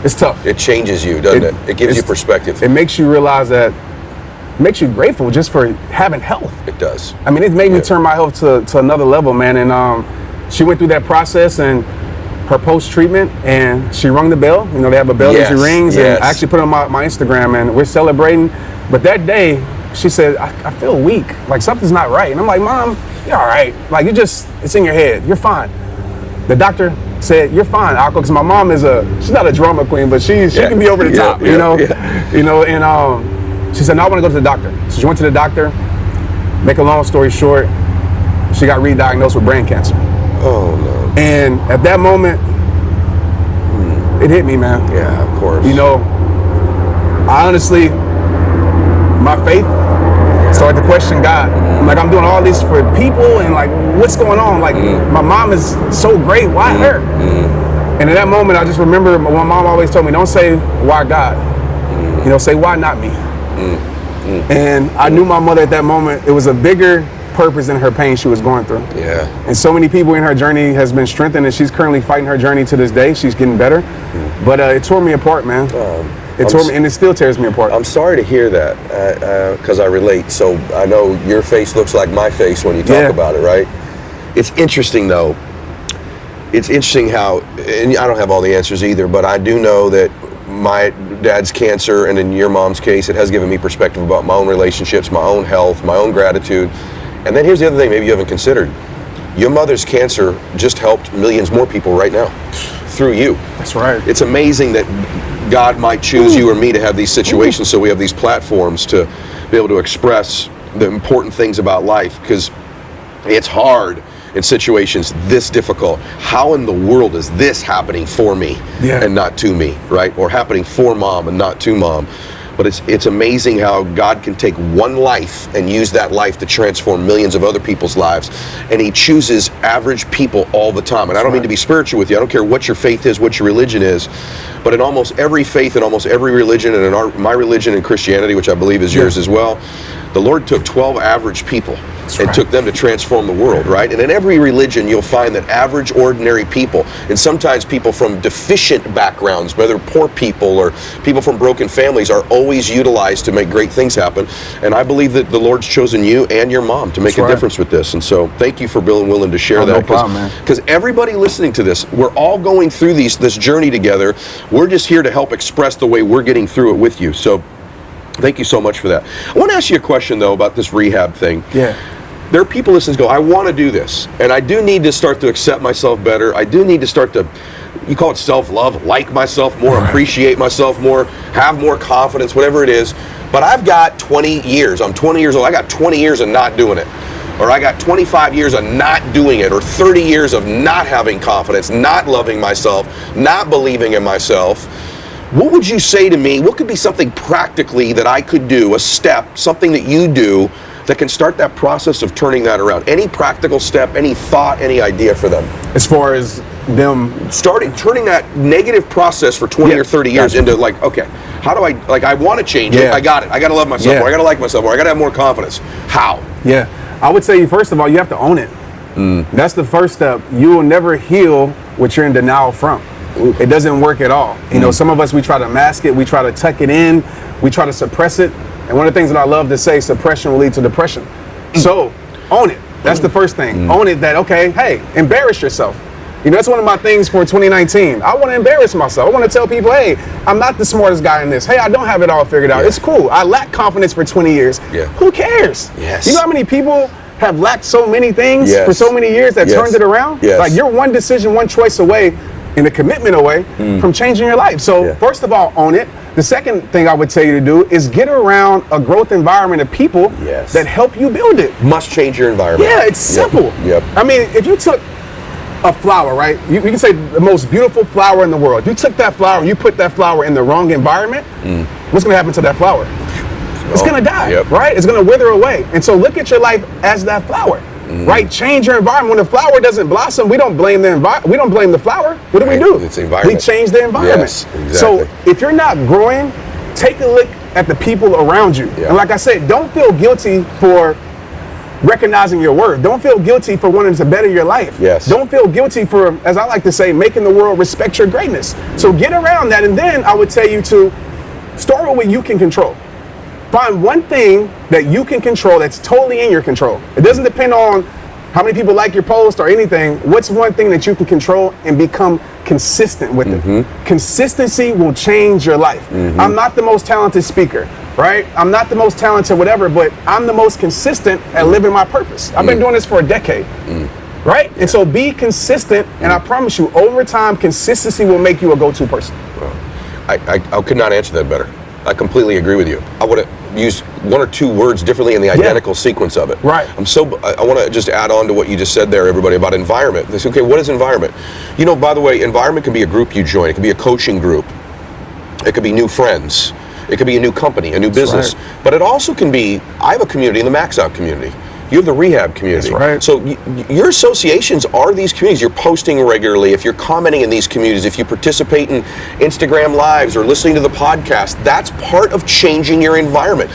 It's tough. It changes you, doesn't it? It gives you perspective. It makes you realize that, it makes you grateful just for having health. It does. I mean, it made me turn my health to another level, man. And she went through that process and her post-treatment, and she rung the bell. They have a bell that she rings, and I actually put it on my Instagram, and we're celebrating. But that day, she said, I feel weak. Like, something's not right. And I'm like, "Mom, you're all right. Like, it's in your head. You're fine." The doctor said, "You're fine, Akko," because my mom she's not a drama queen, but she can be over the top, and she said, "No, I want to go to the doctor." So she went to the doctor. Make a long story short, she got re-diagnosed with brain cancer. Oh no. And at that moment, it hit me, man. Yeah, of course. I honestly, my faith started to question God. I'm like, I'm doing all this for people, and like, what's going on? Like, my mom is so great. Why her? And in that moment, I just remember my mom always told me, "Don't say why God. Say why not me." And I knew my mother at that moment. It was a bigger purpose in her pain she was going through. Yeah. And so many people in her journey has been strengthened, and she's currently fighting her journey to this day. She's getting better. But it tore me apart, man. It tore me, and it still tears me apart. I'm sorry to hear that, because I relate. So I know your face looks like my face when you talk about it, right? It's interesting, though. It's interesting how, and I don't have all the answers either, but I do know that my dad's cancer, and in your mom's case, it has given me perspective about my own relationships, my own health, my own gratitude. And then here's the other thing maybe you haven't considered. Your mother's cancer just helped millions more people right now through you. That's right. It's amazing that God might choose you or me to have these situations, so we have these platforms to be able to express the important things about life, because it's hard in situations this difficult. How in the world is this happening for me and not to me, right? Or happening for mom and not to mom. But it's amazing how God can take one life and use that life to transform millions of other people's lives. And he chooses average people all the time. And I don't mean to be spiritual with you. I don't care what your faith is, what your religion is. But in almost every faith, in almost every religion, and in my religion and Christianity, which I believe is yours as well, the Lord took 12 average people and took them to transform the world, right? And in every religion, you'll find that average, ordinary people, and sometimes people from deficient backgrounds, whether poor people or people from broken families, are always utilized to make great things happen. And I believe that the Lord's chosen you and your mom to make a difference with this. And so thank you for being willing to share that. No problem, man. Because everybody listening to this, we're all going through this journey together. We're just here to help express the way we're getting through it with you. So thank you so much for that. I want to ask you a question, though, about this rehab thing. Yeah. There are people listening who go, I want to do this, and I do need to start to accept myself better. I do need to start to, you call it self-love, like myself more, appreciate myself more, have more confidence, whatever it is. But I've got 20 years. I'm 20 years old. I got 20 years of not doing it. Or I got 25 years of not doing it, or 30 years of not having confidence, not loving myself, not believing in myself. What would you say to me? What could be something practically that I could do, a step, something that you do that can start that process of turning that around? Any practical step, any thought, any idea for them? As far as them turning that negative process for 20 or 30 years into like, okay, how do I want to change it. I got it. I got to love myself more. I got to like myself more. I got to have more confidence. How? Yeah. I would say, first of all, you have to own it. That's the first step. You will never heal what you're in denial from. It doesn't work at all. You know, some of us, we try to mask it. We try to tuck it in. We try to suppress it. And one of the things that I love to say, suppression will lead to depression. So own it. That's the first thing. Own it that, okay, hey, embarrass yourself. You know, that's one of my things for 2019. I want to embarrass myself. I want to tell people, hey, I'm not the smartest guy in this. Hey, I don't have it all figured out. It's cool. I lacked confidence for 20 years. Who cares? You know how many people have lacked so many things for so many years that turned it around? Like, you're one decision, one choice away, and a commitment away from changing your life. So first of all, own it. The second thing I would tell you to do is get around a growth environment of people that help you build it. Must change your environment. Yeah, it's simple. I mean, if you took a flower, right? You can say the most beautiful flower in the world. If you took that flower and you put that flower in the wrong environment, what's going to happen to that flower? It's going to die, right? It's going to wither away. And so look at your life as that flower. Right? Change your environment. When the flower doesn't blossom, we don't blame the environment. We don't blame the flower. What do we do? It's the environment. We change the environment. Yes, exactly. So if you're not growing, take a look at the people around you. And like I said, don't feel guilty for recognizing your worth. Don't feel guilty for wanting to better your life. Don't feel guilty for, as I like to say, making the world respect your greatness. So get around that. And then I would tell you to start with what you can control. Find one thing that you can control that's totally in your control. It doesn't depend on how many people like your post or anything. What's one thing that you can control and become consistent with it? Consistency will change your life. I'm not the most talented speaker, right? I'm not the most talented whatever, but I'm the most consistent at living my purpose. I've been doing this for a decade, right? And so be consistent, and I promise you, over time, consistency will make you a go-to person. Well, I could not answer that better. I completely agree with you. I would have used one or two words differently in the identical sequence of it. Right. I want to just add on to what you just said there, everybody, about environment. They say, okay, what is environment? You know, by the way, environment can be a group you join. It can be a coaching group. It could be new friends. It could be a new company, a new business. But it also can be, I have a community, the Max Out community. You have the rehab community. That's right. So your associations are these communities. You're posting regularly. If you're commenting in these communities, if you participate in Instagram lives or listening to the podcast, that's part of changing your environment.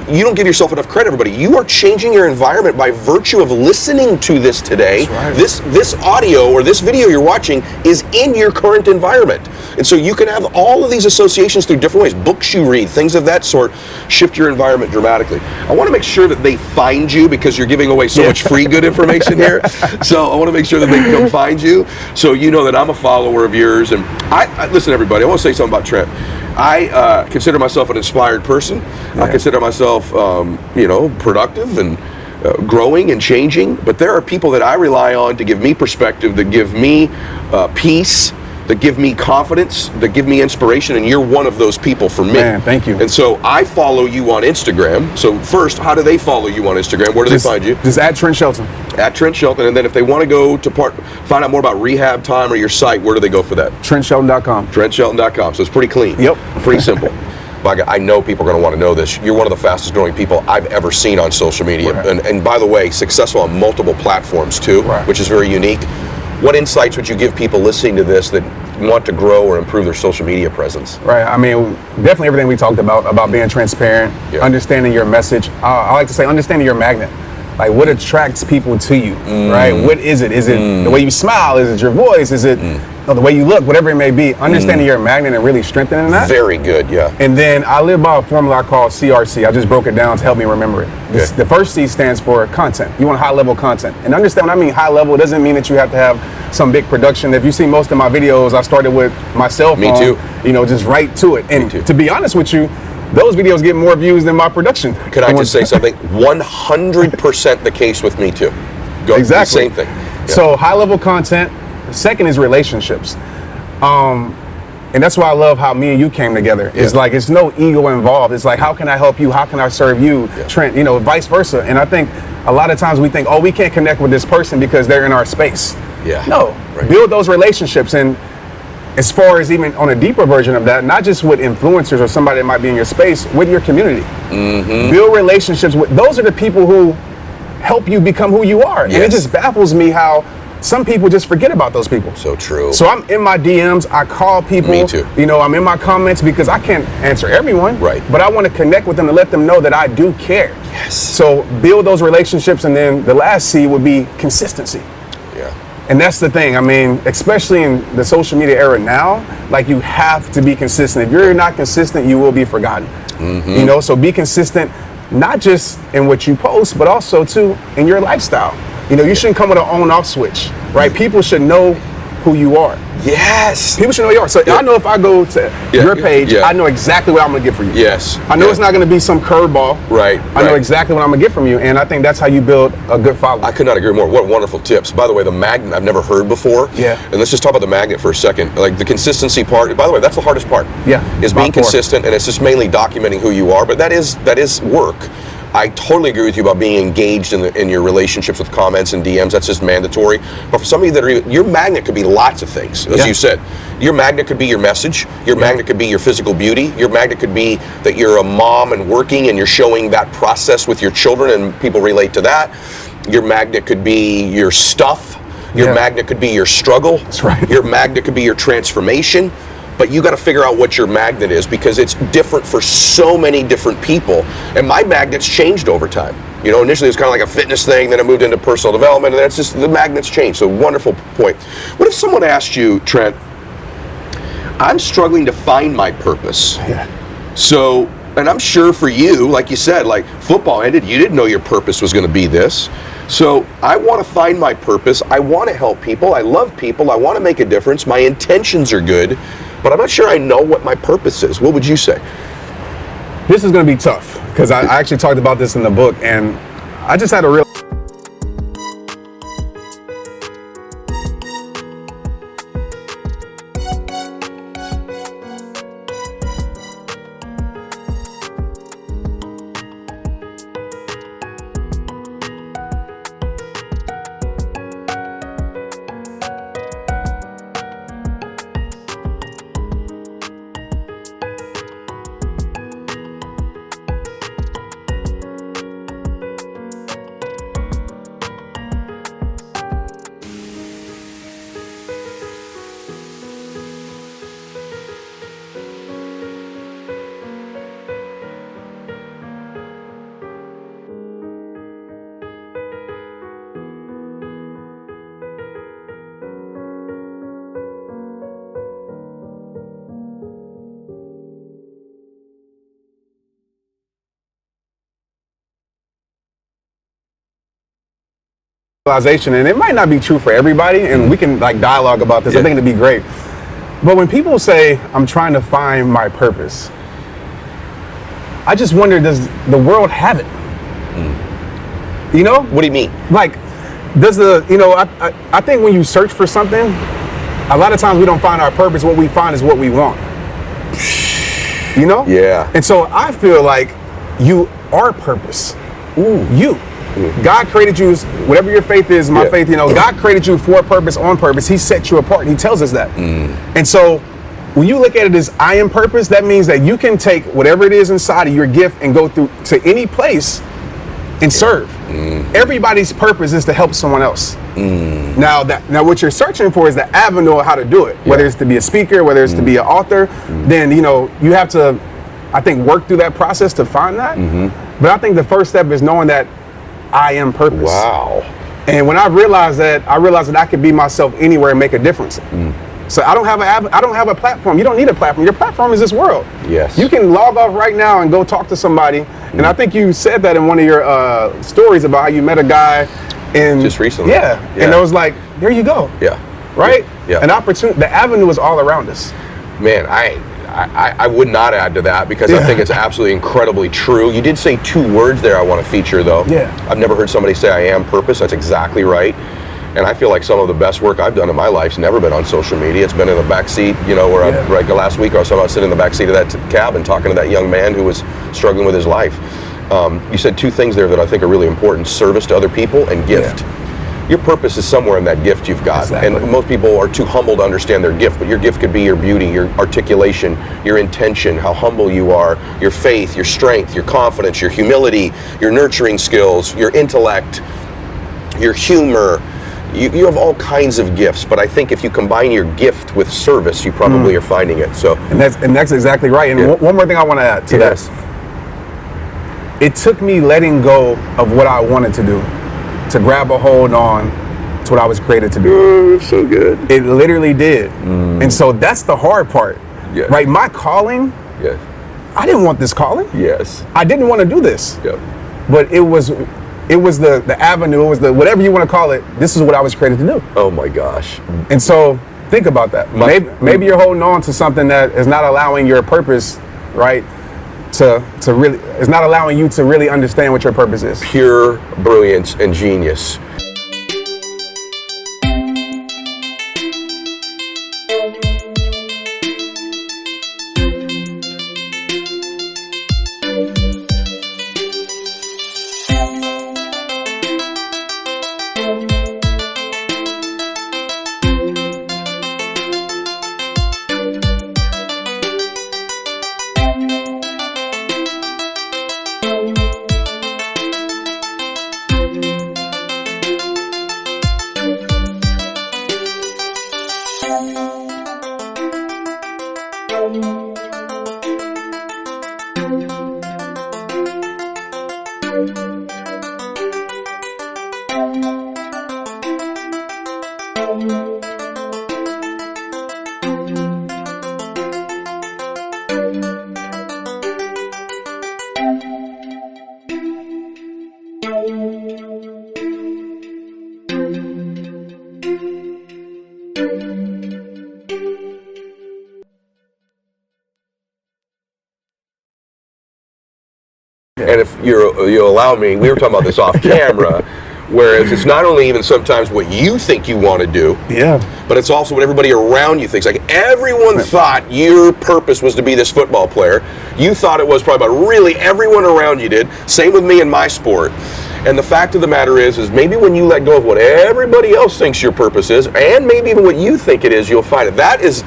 You don't give yourself enough credit, everybody. You are changing your environment by virtue of listening to this today. That's right. This audio or this video you're watching is in your current environment. And so you can have all of these associations through different ways. Books you read, things of that sort, shift your environment dramatically. I want to make sure that they find you because you're giving away so much free good information here. So I want to make sure that they can come find you. So you know that I'm a follower of yours. And I listen, everybody, I want to say something about Trent. I consider myself an inspired person. I consider myself, productive and growing and changing. But there are people that I rely on to give me perspective, that give me peace, that give me confidence, that give me inspiration, and you're one of those people for me. Man, thank you. And so I follow you on Instagram. So first, how do they follow you on Instagram? Where do they find you? Just at Trent Shelton. At Trent Shelton. And then if they want to go to find out more about Rehab Time or your site, where do they go for that? TrentShelton.com. TrentShelton.com. So it's pretty clean. Yep. Pretty simple. But I know people are going to want to know this. You're one of the fastest growing people I've ever seen on social media. Right. And by the way, successful on multiple platforms too, which is very unique. What insights would you give people listening to this that want to grow or improve their social media presence? Right. I mean, definitely everything we talked about being transparent, understanding your message. I like to say understanding your magnet. Like, what attracts people to you, right? What is it? Is it the way you smile? Is it your voice? Is it the way you look? Whatever it may be, understanding you're a magnet and really strengthening that. Very good, yeah. And then I live by a formula I call CRC. I just broke it down to help me remember it. The first C stands for content. You want high level content. And understand when I mean high level, it doesn't mean that you have to have some big production. If you see most of my videos, I started with my cell phone. Me too. You know, just right to it. And to be honest with you, those videos get more views than my production. Can I just say something? 100% the case with me too. Exactly. Same thing. Yeah. So high level content. Second is relationships. And that's why I love how me and you came together. It's like, it's no ego involved. It's like, how can I help you? How can I serve you? Trent, you know, vice versa. And I think a lot of times we think, oh, we can't connect with this person because they're in our space. Yeah. No, build those relationships. And as far as even on a deeper version of that, not just with influencers or somebody that might be in your space, with your community. Build relationships with, those are the people who help you become who you are. And it just baffles me how some people just forget about those people. So true. So I'm in my DMs, I call people. Me too. You know, I'm in my comments because I can't answer everyone. Right. But I want to connect with them to let them know that I do care. Yes. So build those relationships, and then the last C would be consistency. Yeah. And that's the thing. I mean, especially in the social media era now, like, you have to be consistent. If you're not consistent, you will be forgotten. You know, so be consistent, not just in what you post, but also too in your lifestyle. You know, you shouldn't come with an on-off switch, right? People should know who you are. Yes. People should know who you are. So I know if I go to your page, I know exactly what I'm going to get for you. Yes. I know it's not going to be some curveball. Right. I know exactly what I'm going to get from you. And I think that's how you build a good following. I could not agree more. What wonderful tips. By the way, the magnet I've never heard before. Yeah. And let's just talk about the magnet for a second. Like, the consistency part. By the way, that's the hardest part. Yeah. Is being consistent, and it's just mainly documenting who you are. But that is work. I totally agree with you about being engaged in your relationships with comments and DMs. That's just mandatory. But for some of you that are, your magnet could be lots of things. As you said, your magnet could be your message. Your magnet could be your physical beauty. Your magnet could be that you're a mom and working and you're showing that process with your children and people relate to that. Your magnet could be your stuff. Your magnet could be your struggle. That's right. Your magnet could be your transformation. But you got to figure out what your magnet is, because it's different for so many different people. And my magnet's changed over time. You know, initially it was kind of like a fitness thing, then I moved into personal development, and that's just, the magnet's changed. So, wonderful point. What if someone asked you, Trent, I'm struggling to find my purpose. So, and I'm sure for you, like you said, like, football ended, you didn't know your purpose was going to be this. So I want to find my purpose. I want to help people. I love people. I want to make a difference. My intentions are good, but I'm not sure I know what my purpose is. What would you say? This is going to be tough, because I actually talked about this in the book, and I just had a real realization, and it might not be true for everybody, and we can like dialogue about this. I think it'd be great. But when people say, I'm trying to find my purpose, I just wonder, does the world have it? You know? What do you mean? Like, does the, you know, I think when you search for something, a lot of times we don't find our purpose. What we find is what we want. You know? Yeah. And so I feel like you are purpose. You. God created you, whatever your faith is, my faith, you know, God created you for a purpose, on purpose. He set you apart. He tells us that. And so when you look at it as I am purpose, that means that you can take whatever it is inside of your gift and go through to any place and serve. Everybody's purpose is to help someone else. Now what you're searching for is the avenue of how to do it, whether it's to be a speaker, whether it's to be an author, then, you know, you have to, I think, work through that process to find that. But I think the first step is knowing that I am purpose. Wow. And when I realized that I could be myself anywhere and make a difference. So I don't have a platform. You don't need a platform. Your platform is this world. Yes. You can log off right now and go talk to somebody. And I think you said that in one of your stories about how you met a guy and just recently. Yeah. And it was like, there you go. Yeah. Right? Yeah. An opportunity. The avenue is all around us. Man, I would not add to that because I think it's absolutely incredibly true. You did say 2 words there I want to feature, though. Yeah. I've never heard somebody say I am purpose. That's exactly right. And I feel like some of the best work I've done in my life's never been on social media. It's been in the back seat, you know, where like last week I was talking about sitting in the back seat of that cab and talking to that young man who was struggling with his life. You said 2 things there that I think are really important: service to other people and gift. Yeah. Your purpose is somewhere in that gift you've got. Exactly. And most people are too humble to understand their gift, but your gift could be your beauty, your articulation, your intention, how humble you are, your faith, your strength, your confidence, your humility, your nurturing skills, your intellect, your humor. You have all kinds of gifts, but I think if you combine your gift with service, you probably are finding it. So, and that's exactly right. And one more thing I want to add to that. It took me letting go of what I wanted to do to grab a hold on to what I was created to do. oh, so good. It literally did. And so that's the hard part. Yes. Right? My calling, Yes. I didn't want this calling. Yes. I didn't want to do this. Yep. But it was the avenue, it was the whatever you want to call it. This is what I was created to do. Oh my gosh. And so think about that. Maybe you're holding on to something that is not allowing your purpose, right, to really, it's not allowing you to really understand what your purpose is. Pure brilliance and genius. And if you'll allow me, we were talking about this off camera, whereas it's not only even sometimes what you think you want to do, but it's also what everybody around you thinks. Like everyone thought your purpose was to be this football player. You thought it was probably, but really everyone around you did. Same with me in my sport. And the fact of the matter is maybe when you let go of what everybody else thinks your purpose is, and maybe even what you think it is, you'll find it. That is,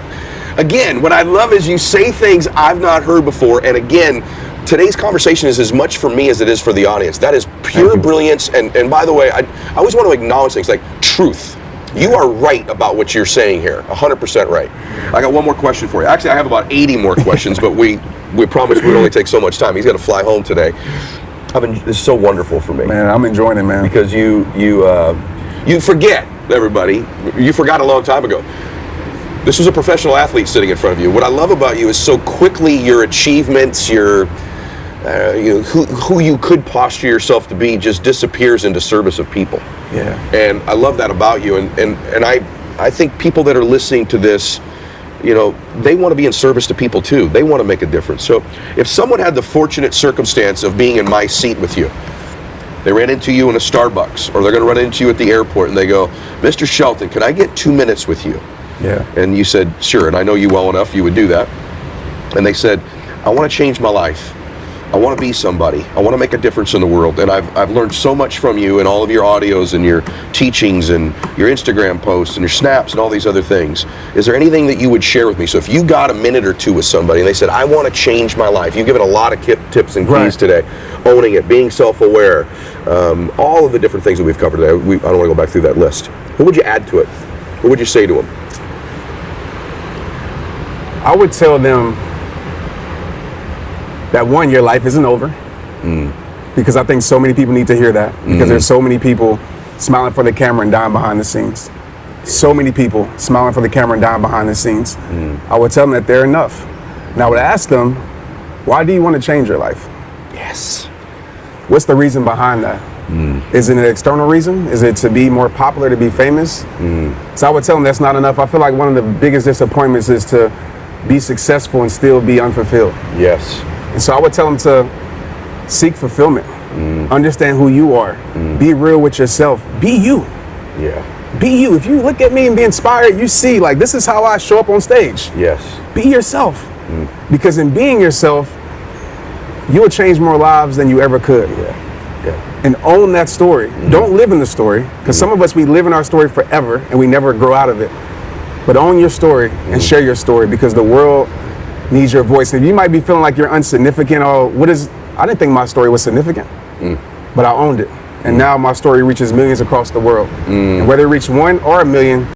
again, what I love is you say things I've not heard before, and again, today's conversation is as much for me as it is for the audience. That is pure brilliance, and by the way, I always want to acknowledge things like truth. You are right about what you're saying here, 100% right. I got one more question for you. Actually, I have about 80 more questions, but we promised we'd only take so much time. He's got to fly home today. This is so wonderful for me. Man, I'm enjoying it, man. Because you forget, everybody, you forgot a long time ago. This was a professional athlete sitting in front of you. What I love about you is so quickly your achievements, who you could posture yourself to be just disappears into service of people. Yeah. And I love that about you. And I think people that are listening to this, they want to be in service to people too. They want to make a difference. So if someone had the fortunate circumstance of being in my seat with you, they ran into you in a Starbucks, or they're going to run into you at the airport, and they go, Mr. Shelton, can I get 2 minutes with you? Yeah. And you said, sure, and I know you well enough, you would do that. And they said, I want to change my life. I want to be somebody. I want to make a difference in the world. And I've learned so much from you in all of your audios and your teachings and your Instagram posts and your snaps and all these other things. Is there anything that you would share with me? So if you got a minute or two with somebody and they said, I want to change my life. You've given a lot of tips and keys today. Owning it, being self-aware, all of the different things that we've covered today. I don't want to go back through that list. What would you add to it? What would you say to them? I would tell them that one, your life isn't over. because I think so many people need to hear that, because there's so many people smiling for the camera and dying behind the scenes. So many people smiling for the camera and dying behind the scenes. I would tell them that they're enough. And I would ask them, why do you want to change your life? Yes. What's the reason behind that? Is it an external reason? Is it to be more popular, to be famous? So I would tell them that's not enough. I feel like one of the biggest disappointments is to be successful and still be unfulfilled. Yes. And so I would tell them to seek fulfillment. Understand who you are. Be real with yourself. Be you. Yeah. Be you. If you look at me and be inspired, you see, like, this is how I show up on stage. Yes. Be yourself. Because in being yourself, you will change more lives than you ever could. Yeah. Yeah. And own that story. Don't live in the story, because some of us, we live in our story forever and we never grow out of it. But own your story and share your story, because the world needs your voice. And you might be feeling like you're insignificant, or I didn't think my story was significant, but I owned it. And now my story reaches millions across the world. And whether it reached 1 or a million,